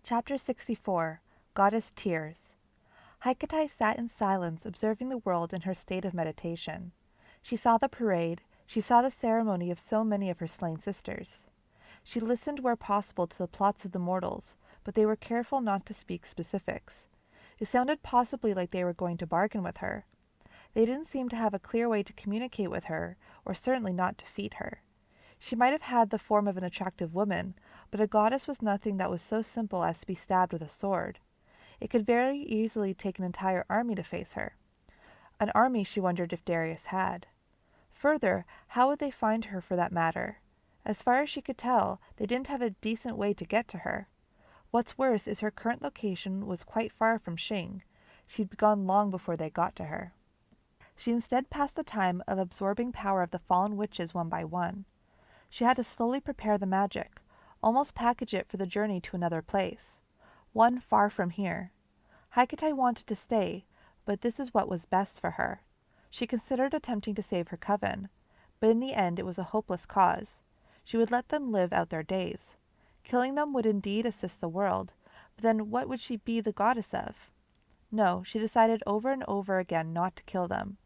Chapter 64 Goddess Tears. Hecate sat in silence, observing the world in her state of meditation. She saw the parade, she saw the ceremony of so many of her slain sisters. She listened where possible to the plots of the mortals, but they were careful not to speak specifics. It sounded possibly like they were going to bargain with her. They didn't seem to have a clear way to communicate with her, or certainly not defeat her. She might have had the form of an attractive woman, but a goddess was nothing that was so simple as to be stabbed with a sword. It could very easily take an entire army to face her. An army she wondered if Darius had. Further, how would they find her for that matter? As far as she could tell, they didn't have a decent way to get to her. What's worse is her current location was quite far from Xing. She'd gone long before they got to her. She instead passed the time of absorbing power of the fallen witches one by one. She had to slowly prepare the magic, almost package it for the journey to another place, one far from here. Hecate wanted to stay, but this is what was best for her. She considered attempting to save her coven, but in the end it was a hopeless cause. She would let them live out their days. Killing them would indeed assist the world, but then what would she be the goddess of? No, she decided over and over again not to kill them.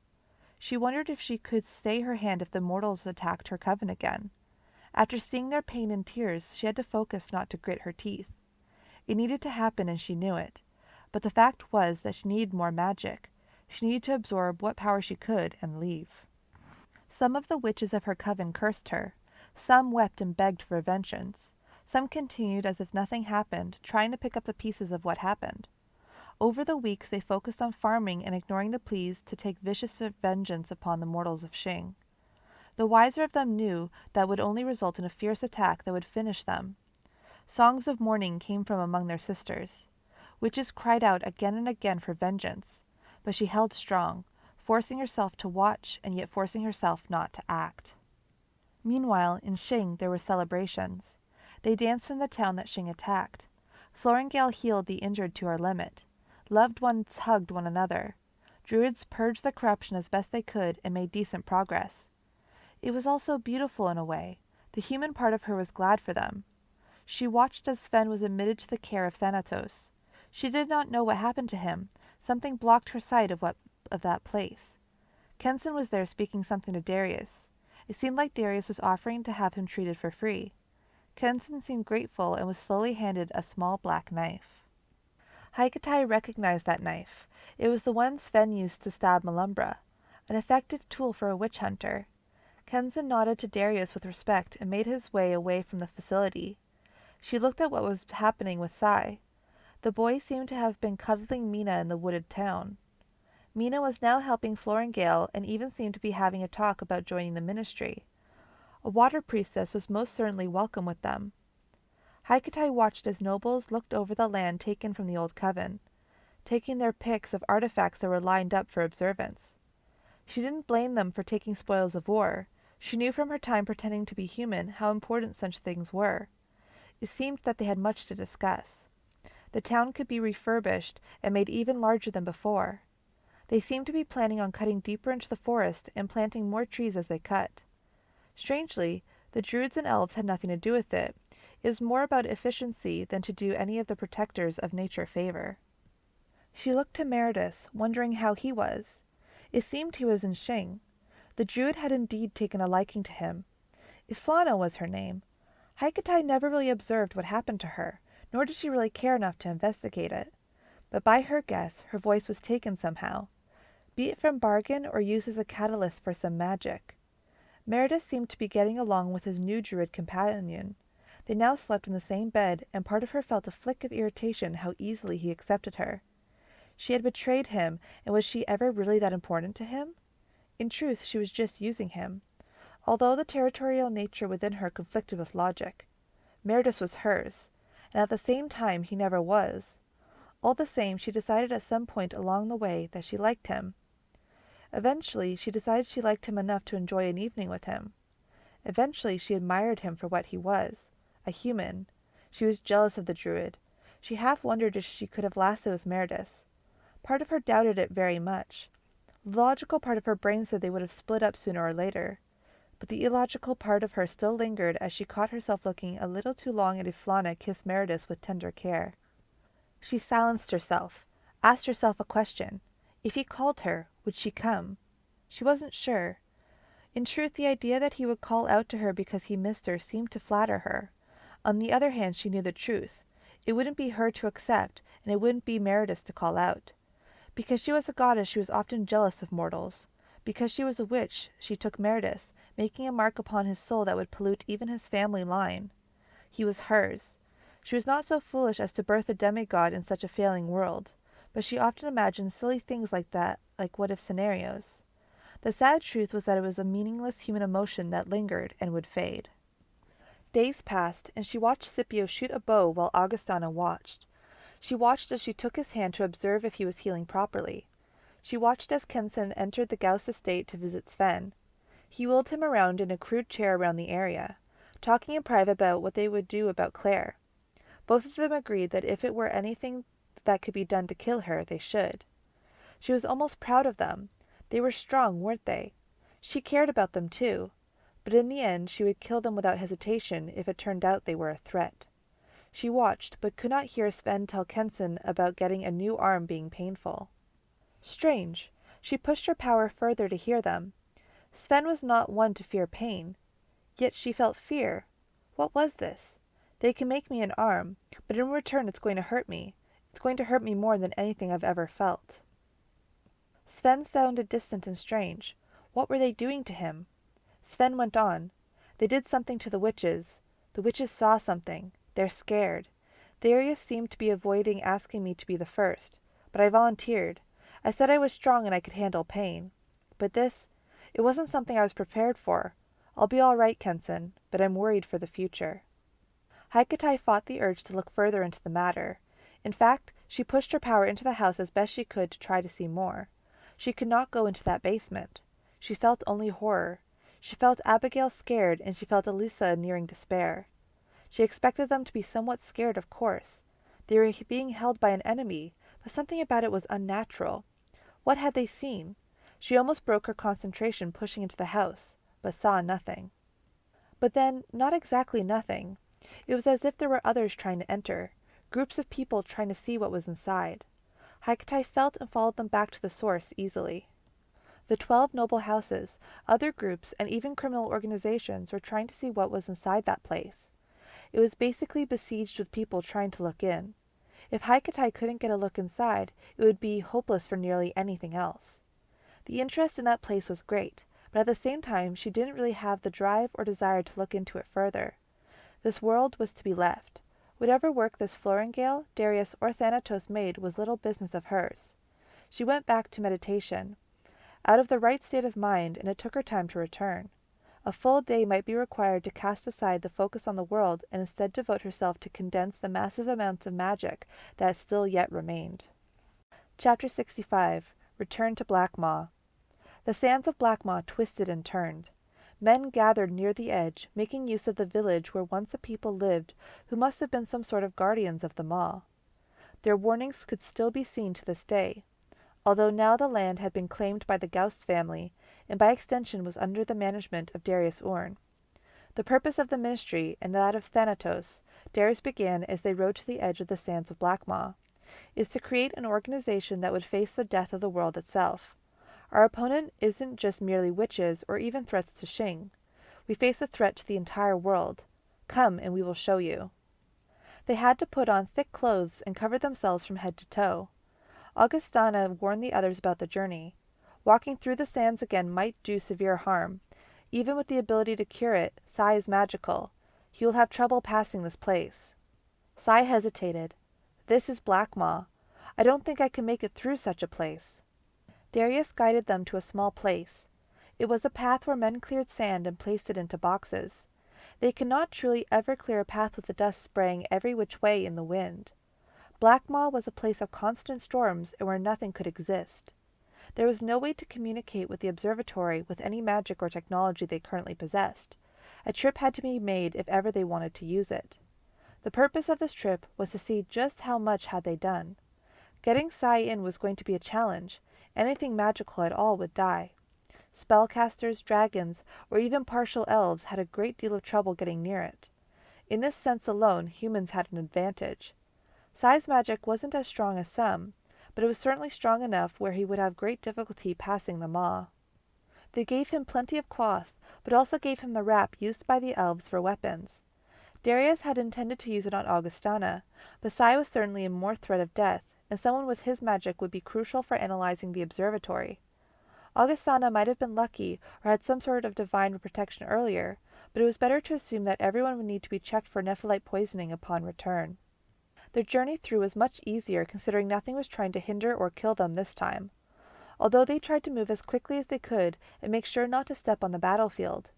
She wondered if she could stay her hand if the mortals attacked her coven again. After seeing their pain and tears, she had to focus not to grit her teeth. It needed to happen and she knew it. But the fact was that she needed more magic. She needed to absorb what power she could and leave. Some of the witches of her coven cursed her. Some wept and begged for vengeance. Some continued as if nothing happened, trying to pick up the pieces of what happened. Over the weeks they focused on farming and ignoring the pleas to take vicious vengeance upon the mortals of Xing. The wiser of them knew that would only result in a fierce attack that would finish them. Songs of mourning came from among their sisters. Witches cried out again and again for vengeance, but she held strong, forcing herself to watch and yet forcing herself not to act. Meanwhile, in Xing there were celebrations. They danced in the town that Xing attacked. Florengale healed the injured to her limit. Loved ones hugged one another. Druids purged the corruption as best they could and made decent progress. It was also beautiful in a way. The human part of her was glad for them. She watched as Sven was admitted to the care of Thanatos. She did not know what happened to him. Something blocked her sight of that place. Kenson was there speaking something to Darius. It seemed like Darius was offering to have him treated for free. Kenson seemed grateful and was slowly handed a small black knife. Hecate recognized that knife. It was the one Sven used to stab Melumbra, an effective tool for a witch hunter. Kenson nodded to Darius with respect and made his way away from the facility. She looked at what was happening with Sai. The boy seemed to have been cuddling Mina in the wooded town. Mina was now helping Florengale and even seemed to be having a talk about joining the ministry. A water priestess was most certainly welcome with them. Hecate watched as nobles looked over the land taken from the old coven, taking their picks of artifacts that were lined up for observance. She didn't blame them for taking spoils of war. She knew from her time pretending to be human how important such things were. It seemed that they had much to discuss. The town could be refurbished and made even larger than before. They seemed to be planning on cutting deeper into the forest and planting more trees as they cut. Strangely, the druids and elves had nothing to do with it. It was more about efficiency than to do any of the protectors of nature favor. She looked to Meredith, wondering how he was. It seemed he was in Xing. The druid had indeed taken a liking to him. Iflana was her name. Hecate never really observed what happened to her, nor did she really care enough to investigate it. But by her guess, her voice was taken somehow, be it from bargain or used as a catalyst for some magic. Meredith seemed to be getting along with his new druid companion. They now slept in the same bed, and part of her felt a flick of irritation how easily he accepted her. She had betrayed him, and was she ever really that important to him? In truth, she was just using him. Although the territorial nature within her conflicted with logic, Meredith was hers, and at the same time he never was. All the same, she decided at some point along the way that she liked him. Eventually, she decided she liked him enough to enjoy an evening with him. Eventually, she admired him for what he was, a human. She was jealous of the druid. She half wondered if she could have lasted with Meredith. Part of her doubted it very much. The logical part of her brain said they would have split up sooner or later. But the illogical part of her still lingered as she caught herself looking a little too long at Iflana kiss Meredith with tender care. She silenced herself, asked herself a question. If he called her, would she come? She wasn't sure. In truth, the idea that he would call out to her because he missed her seemed to flatter her. On the other hand, she knew the truth. It wouldn't be her to accept, and it wouldn't be Meredith's to call out. Because she was a goddess, she was often jealous of mortals. Because she was a witch, she took Meredith's, making a mark upon his soul that would pollute even his family line. He was hers. She was not so foolish as to birth a demigod in such a failing world, but she often imagined silly things like that, like what-if scenarios. The sad truth was that it was a meaningless human emotion that lingered and would fade. Days passed, and she watched Scipio shoot a bow while Augustana watched. She watched as she took his hand to observe if he was healing properly. She watched as Kenson entered the Gauss estate to visit Sven. He wheeled him around in a crude chair around the area, talking in private about what they would do about Claire. Both of them agreed that if it were anything that could be done to kill her, they should. She was almost proud of them. They were strong, weren't they? She cared about them too, but in the end she would kill them without hesitation if it turned out they were a threat. She watched, but could not hear Sven tell Kenson about getting a new arm being painful. Strange. She pushed her power further to hear them. Sven was not one to fear pain. Yet she felt fear. What was this? They can make me an arm, but in return it's going to hurt me. It's going to hurt me more than anything I've ever felt. Sven sounded distant and strange. What were they doing to him? Sven went on. They did something to the witches. The witches saw something. They're scared. Darius seemed to be avoiding asking me to be the first, but I volunteered. I said I was strong and I could handle pain. But this, it wasn't something I was prepared for. I'll be all right, Kenson, but I'm worried for the future. Hecate fought the urge to look further into the matter. In fact, she pushed her power into the house as best she could to try to see more. She could not go into that basement. She felt only horror. She felt Abigail scared, and she felt Elisa nearing despair. She expected them to be somewhat scared, of course. They were being held by an enemy, but something about it was unnatural. What had they seen? She almost broke her concentration pushing into the house, but saw nothing. But then, not exactly nothing. It was as if there were others trying to enter, groups of people trying to see what was inside. Hecate felt and followed them back to the source easily. The 12 noble houses, other groups, and even criminal organizations were trying to see what was inside that place. It was basically besieged with people trying to look in. If Hecate couldn't get a look inside, it would be hopeless for nearly anything else. The interest in that place was great, but at the same time she didn't really have the drive or desire to look into it further. This world was to be left. Whatever work this Florengale, Darius, or Thanatos made was little business of hers. She went back to meditation, out of the right state of mind, and it took her time to return. A full day might be required to cast aside the focus on the world and instead devote herself to condense the massive amounts of magic that still yet remained. Chapter 65. Return to Blackmaw. The sands of Blackmaw twisted and turned. Men gathered near the edge, making use of the village where once a people lived who must have been some sort of guardians of the maw. Their warnings could still be seen to this day, although now the land had been claimed by the Gauss family, and by extension was under the management of Darius Orn. The purpose of the ministry, and that of Thanatos, Darius began as they rode to the edge of the sands of Blackmaw, is to create an organization that would face the death of the world itself. Our opponent isn't just merely witches or even threats to Xing. We face a threat to the entire world. Come, and we will show you. They had to put on thick clothes and cover themselves from head to toe. Augustana warned the others about the journey. Walking through the sands again might do severe harm. Even with the ability to cure it, Sai is magical. He will have trouble passing this place. Sai hesitated. This is Blackmaw. I don't think I can make it through such a place. Darius guided them to a small place. It was a path where men cleared sand and placed it into boxes. They could not truly ever clear a path with the dust spraying every which way in the wind. Blackmaw was a place of constant storms and where nothing could exist. There was no way to communicate with the observatory with any magic or technology they currently possessed. A trip had to be made if ever they wanted to use it. The purpose of this trip was to see just how much had they done. Getting Sai in was going to be a challenge. Anything magical at all would die. Spellcasters, dragons, or even partial elves had a great deal of trouble getting near it. In this sense alone, humans had an advantage. Sai's magic wasn't as strong as some, but it was certainly strong enough where he would have great difficulty passing the maw. They gave him plenty of cloth, but also gave him the wrap used by the elves for weapons. Darius had intended to use it on Augustana, but Sai was certainly in more threat of death, and someone with his magic would be crucial for analyzing the observatory. Augustana might have been lucky or had some sort of divine protection earlier, but it was better to assume that everyone would need to be checked for nephrolite poisoning upon return. Their journey through was much easier considering nothing was trying to hinder or kill them this time, although they tried to move as quickly as they could and make sure not to step on the battlefield.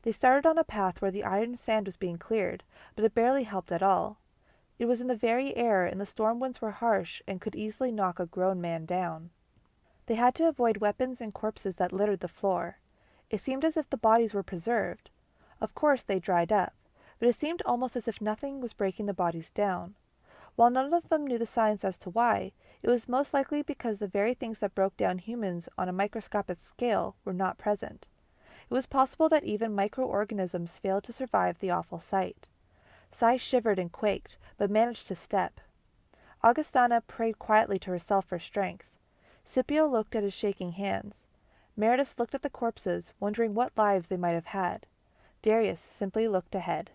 They started on a path where the iron sand was being cleared, but it barely helped at all. It was in the very air, and the storm winds were harsh and could easily knock a grown man down. They had to avoid weapons and corpses that littered the floor. It seemed as if the bodies were preserved. Of course they dried up, but it seemed almost as if nothing was breaking the bodies down. While none of them knew the science as to why, it was most likely because the very things that broke down humans on a microscopic scale were not present. It was possible that even microorganisms failed to survive the awful sight. Sai shivered and quaked, but managed to step. Augustana prayed quietly to herself for strength. Scipio looked at his shaking hands. Meredith looked at the corpses, wondering what lives they might have had. Darius simply looked ahead.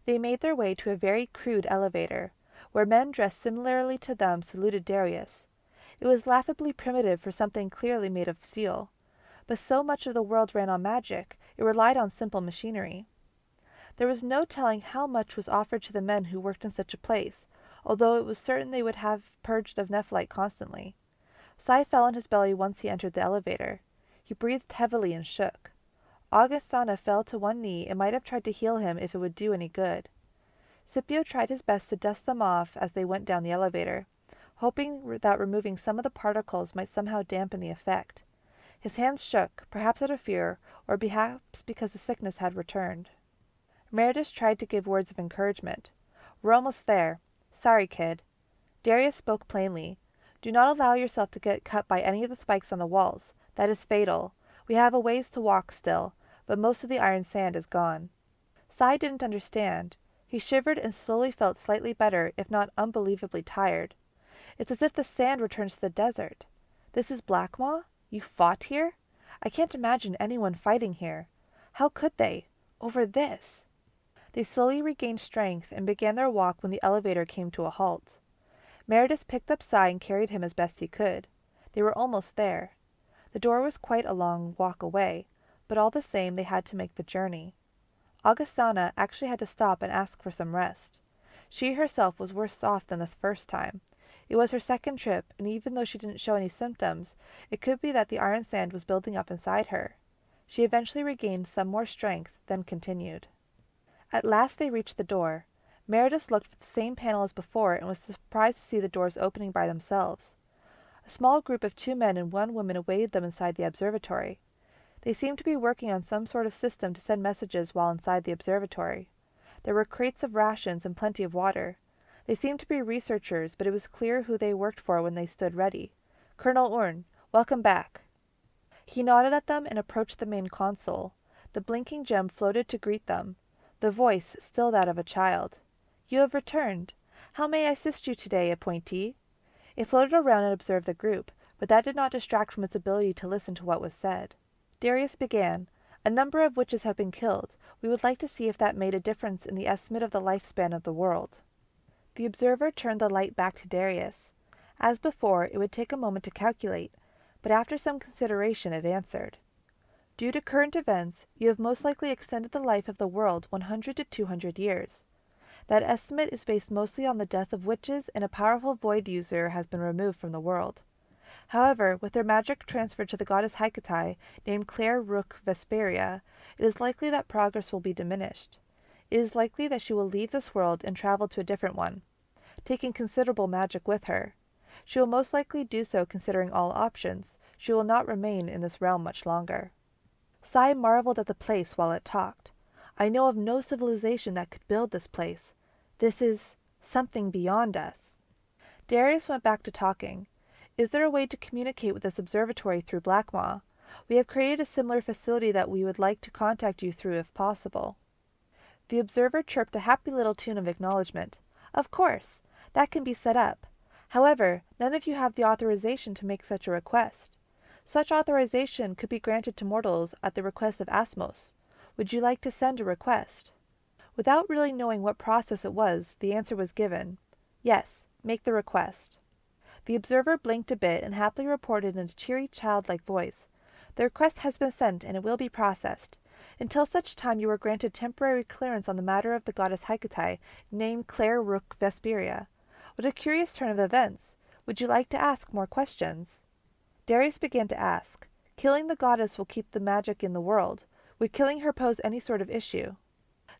They made their way to a very crude elevator, where men dressed similarly to them saluted Darius. It was laughably primitive for something clearly made of steel. But so much of the world ran on magic, it relied on simple machinery. There was no telling how much was offered to the men who worked in such a place, although it was certain they would have purged of nephrolite constantly. Sai fell on his belly once he entered the elevator. He breathed heavily and shook. Augustana fell to one knee and might have tried to heal him if it would do any good. Scipio tried his best to dust them off as they went down the elevator, hoping that removing some of the particles might somehow dampen the effect. His hands shook, perhaps out of fear, or perhaps because the sickness had returned. Meredith tried to give words of encouragement. "We're almost there. Sorry, kid." Darius spoke plainly. "Do not allow yourself to get cut by any of the spikes on the walls. That is fatal. We have a ways to walk still, but most of the iron sand is gone." Sai didn't understand. He shivered and slowly felt slightly better, if not unbelievably tired. "It's as if the sand returns to the desert. This is Blackmaw? You fought here? I can't imagine anyone fighting here. How could they? Over this?" They slowly regained strength and began their walk when the elevator came to a halt. Meredith picked up Sai and carried him as best he could. They were almost there. The door was quite a long walk away, but all the same they had to make the journey. Augustana actually had to stop and ask for some rest. She herself was worse off than the first time. It was her second trip, and even though she didn't show any symptoms, it could be that the iron sand was building up inside her. She eventually regained some more strength, then continued. At last they reached the door. Meredith looked for the same panel as before and was surprised to see the doors opening by themselves. A small group of 2 men and 1 woman awaited them inside the observatory. They seemed to be working on some sort of system to send messages while inside the observatory. There were crates of rations and plenty of water. They seemed to be researchers, but it was clear who they worked for when they stood ready. "Colonel Orne, welcome back." He nodded at them and approached the main console. The blinking gem floated to greet them, the voice still that of a child. "You have returned. How may I assist you today, appointee?" It floated around and observed the group, but that did not distract from its ability to listen to what was said. Darius began. "A number of witches have been killed. We would like to see if that made a difference in the estimate of the lifespan of the world." The observer turned the light back to Darius. As before, it would take a moment to calculate, but after some consideration it answered. "Due to current events, you have most likely extended the life of the world 100 to 200 years. That estimate is based mostly on the death of witches, and a powerful void user has been removed from the world. However, with their magic transferred to the goddess Hecate, named Claire Rook Vesperia, it is likely that progress will be diminished. It is likely that she will leave this world and travel to a different one, taking considerable magic with her. She will most likely do so considering all options. She will not remain in this realm much longer." Sai marveled at the place while it talked. "I know of no civilization that could build this place. This is something beyond us." Darius went back to talking. "Is there a way to communicate with this observatory through Blackmaw? We have created a similar facility that we would like to contact you through if possible." The observer chirped a happy little tune of acknowledgement. "Of course. That can be set up. However, none of you have the authorization to make such a request. Such authorization could be granted to mortals at the request of Asmos. Would you like to send a request?" Without really knowing what process it was, the answer was given. "Yes, make the request." The observer blinked a bit and happily reported in a cheery, childlike voice, "The request has been sent and it will be processed. Until such time you were granted temporary clearance on the matter of the goddess Hecate, named Claire Rook Vesperia. What a curious turn of events! Would you like to ask more questions?" Darius began to ask. Killing the goddess will keep the magic in the world. Would killing her pose any sort of issue?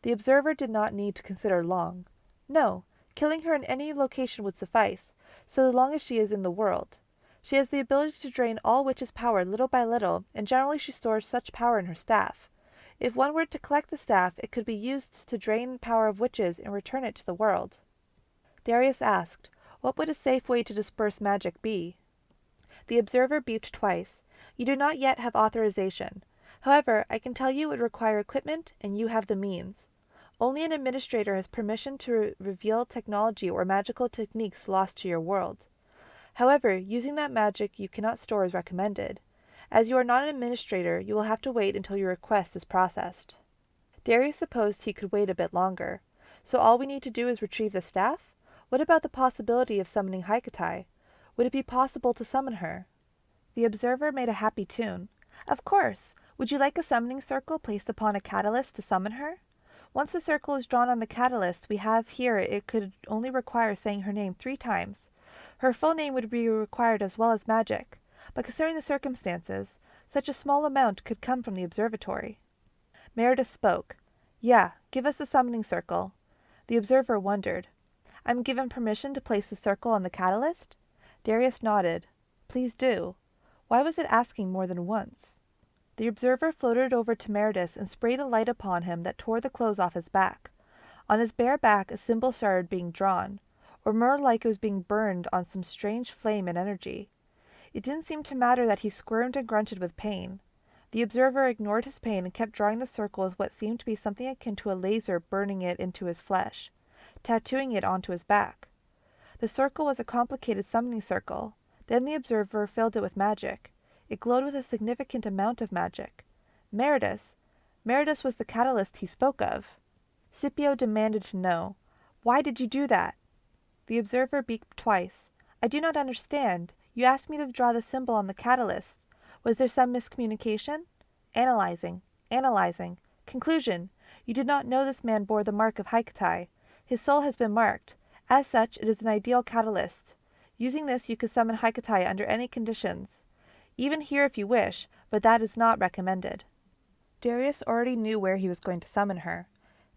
The observer did not need to consider long. No, killing her in any location would suffice, so long as she is in the world. She has the ability to drain all witches' power little by little, and generally she stores such power in her staff. If one were to collect the staff, it could be used to drain power of witches and return it to the world. Darius asked, "What would a safe way to disperse magic be?" The observer beeped twice. "You do not yet have authorization. However, I can tell you it would require equipment, and you have the means. Only an administrator has permission to reveal technology or magical techniques lost to your world. However, using that magic you cannot store is recommended. As you are not an administrator, you will have to wait until your request is processed." Darius supposed he could wait a bit longer. "So all we need to do is retrieve the staff? What about the possibility of summoning Hecate? Would it be possible to summon her?" The observer made a happy tune. "Of course! Would you like a summoning circle placed upon a catalyst to summon her? Once the circle is drawn on the catalyst we have here, it could only require saying her name 3 times. Her full name would be required as well as magic, but considering the circumstances, such a small amount could come from the observatory." Meredith spoke. "Yeah, give us the summoning circle." The observer wondered. "I'm given permission to place the circle on the catalyst?" Darius nodded. "Please do." Why was it asking more than once? The observer floated over to Meredith and sprayed a light upon him that tore the clothes off his back. On his bare back a symbol started being drawn, or more like it was being burned on some strange flame and energy. It didn't seem to matter that he squirmed and grunted with pain. The observer ignored his pain and kept drawing the circle with what seemed to be something akin to a laser, burning it into his flesh, tattooing it onto his back. The circle was a complicated summoning circle. Then the observer filled it with magic. It glowed with a significant amount of magic. Meredith was the catalyst he spoke of. Scipio demanded to know, "Why did you do that?" The observer beeped twice. "I do not understand. You asked me to draw the symbol on the catalyst. Was there some miscommunication?" Analyzing. Conclusion. You did not know this man bore the mark of Hecate. His soul has been marked. As such, it is an ideal catalyst. Using this, you could summon Hecate under any conditions. Even here if you wish, but that is not recommended. Darius already knew where he was going to summon her.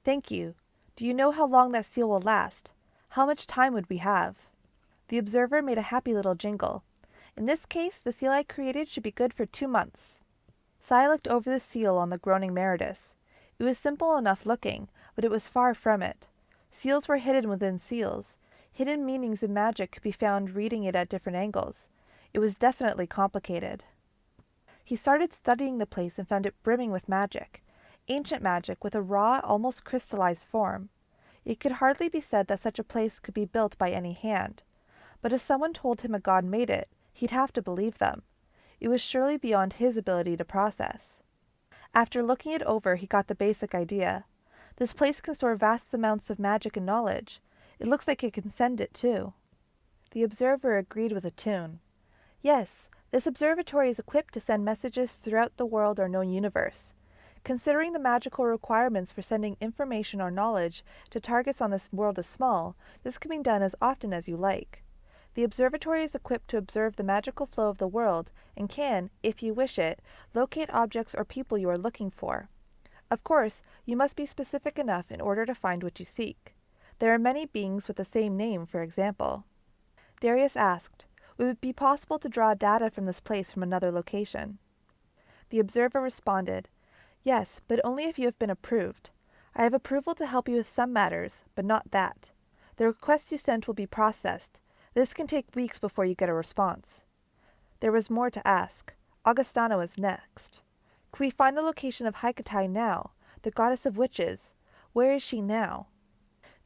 "Thank you. Do you know how long that seal will last? How much time would we have?" The observer made a happy little jingle. "In this case, the seal I created should be good for 2 months." Sai looked over the seal on the groaning Meredith. It was simple enough looking, but it was far from it. Seals were hidden within seals. Hidden meanings in magic could be found reading it at different angles. It was definitely complicated. He started studying the place and found it brimming with magic. Ancient magic with a raw, almost crystallized form. It could hardly be said that such a place could be built by any hand. But if someone told him a god made it, he'd have to believe them. It was surely beyond his ability to process. After looking it over, he got the basic idea. This place can store vast amounts of magic and knowledge. It looks like it can send it, too. The observer agreed with a tune. "Yes, this observatory is equipped to send messages throughout the world or known universe. Considering the magical requirements for sending information or knowledge to targets on this world is small, this can be done as often as you like. The observatory is equipped to observe the magical flow of the world and can, if you wish it, locate objects or people you are looking for. Of course, you must be specific enough in order to find what you seek. There are many beings with the same name, for example." Darius asked, "Would it be possible to draw data from this place from another location?" The observer responded, "Yes, but only if you have been approved. I have approval to help you with some matters, but not that. The request you sent will be processed. This can take weeks before you get a response." There was more to ask. Augustana was next. "Could we find the location of Hecate now, the goddess of witches? Where is she now?"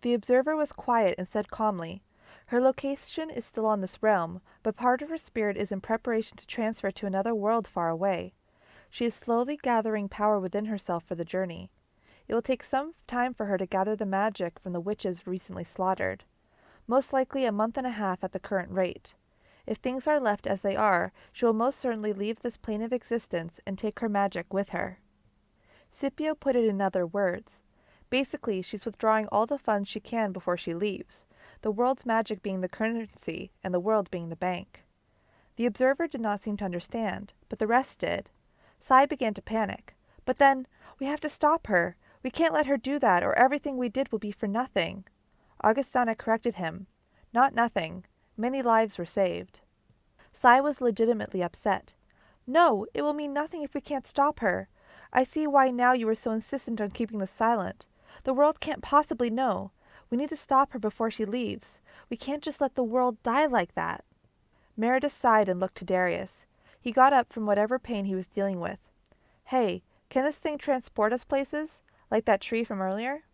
The observer was quiet and said calmly, Her location is still on this realm, but part of her spirit is in preparation to transfer to another world far away. She is slowly gathering power within herself for the journey. It will take some time for her to gather the magic from the witches recently slaughtered. Most likely a month and a half at the current rate. If things are left as they are, she will most certainly leave this plane of existence and take her magic with her. Scipio put it in other words. Basically, she's withdrawing all the funds she can before she leaves, the world's magic being the currency and the world being the bank. The observer did not seem to understand, but the rest did. Sai began to panic. But then, we have to stop her. We can't let her do that, or everything we did will be for nothing. Augustana corrected him. Not nothing. Many lives were saved. Sai was legitimately upset. No, it will mean nothing if we can't stop her. I see why now you were so insistent on keeping this silent. The world can't possibly know. We need to stop her before she leaves. We can't just let the world die like that. Meredith sighed and looked to Darius. He got up from whatever pain he was dealing with. Hey, can this thing transport us places? Like that tree from earlier?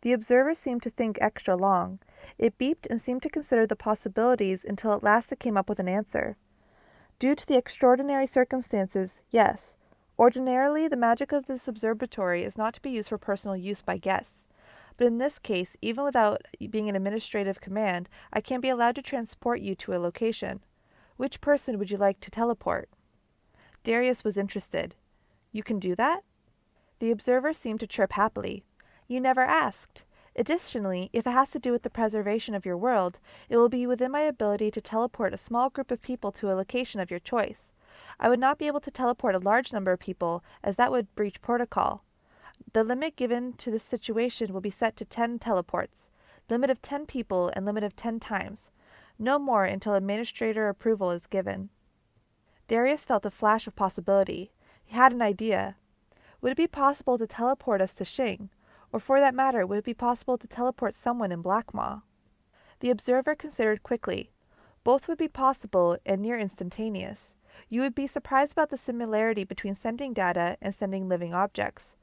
The observer seemed to think extra long. It beeped and seemed to consider the possibilities until at last it came up with an answer. Due to the extraordinary circumstances, yes. Ordinarily, the magic of this observatory is not to be used for personal use by guests. But in this case, even without being an administrative command, I can be allowed to transport you to a location. Which person would you like to teleport? Darius was interested. You can do that? The observer seemed to chirp happily. You never asked. Additionally, if it has to do with the preservation of your world, it will be within my ability to teleport a small group of people to a location of your choice. I would not be able to teleport a large number of people, as that would breach protocol. The limit given to this situation will be set to 10 teleports. Limit of 10 people and limit of 10 times. No more until administrator approval is given. Darius felt a flash of possibility. He had an idea. Would it be possible to teleport us to Xing? Or for that matter, would it be possible to teleport someone in Blackmaw? The observer considered quickly. Both would be possible and near instantaneous. You would be surprised about the similarity between sending data and sending living objects.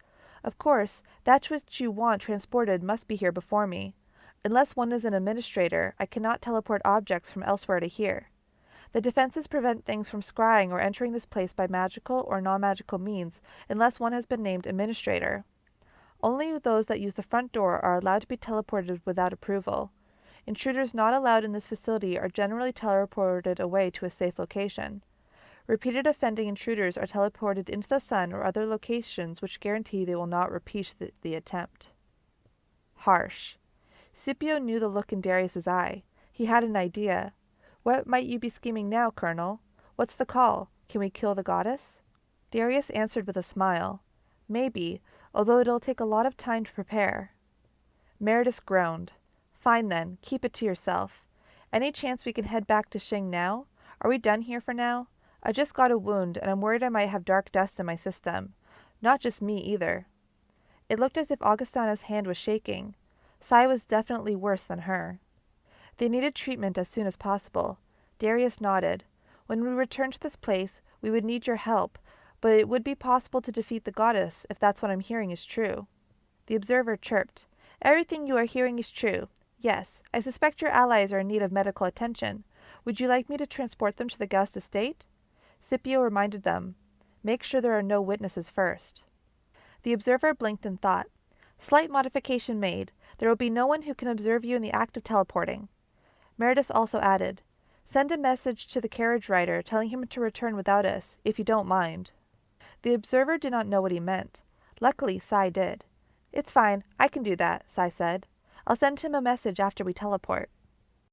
Of course, that which you want transported must be here before me. Unless one is an administrator, I cannot teleport objects from elsewhere to here. The defenses prevent things from scrying or entering this place by magical or non-magical means unless one has been named administrator. Only those that use the front door are allowed to be teleported without approval. Intruders not allowed in this facility are generally teleported away to a safe location. Repeated offending intruders are teleported into the sun or other locations which guarantee they will not repeat the attempt. Harsh. Scipio knew the look in Darius's eye. He had an idea. What might you be scheming now, Colonel? What's the call? Can we kill the goddess? Darius answered with a smile. Maybe, although it'll take a lot of time to prepare. Meredith groaned. Fine then, keep it to yourself. Any chance we can head back to Xing now? Are we done here for now? I just got a wound, and I'm worried I might have dark dust in my system. Not just me, either. It looked as if Augustana's hand was shaking. Sai was definitely worse than her. They needed treatment as soon as possible. Darius nodded. When we return to this place, we would need your help, but it would be possible to defeat the goddess, if that's what I'm hearing is true. The observer chirped. Everything you are hearing is true. Yes, I suspect your allies are in need of medical attention. Would you like me to transport them to the Gauss estate? Scipio reminded them. Make sure there are no witnesses first. The observer blinked in thought. Slight modification made. There will be no one who can observe you in the act of teleporting. Meredith also added, Send a message to the carriage rider telling him to return without us, if you don't mind. The observer did not know what he meant. Luckily, Sai did. It's fine, I can do that, Sai said. I'll send him a message after we teleport.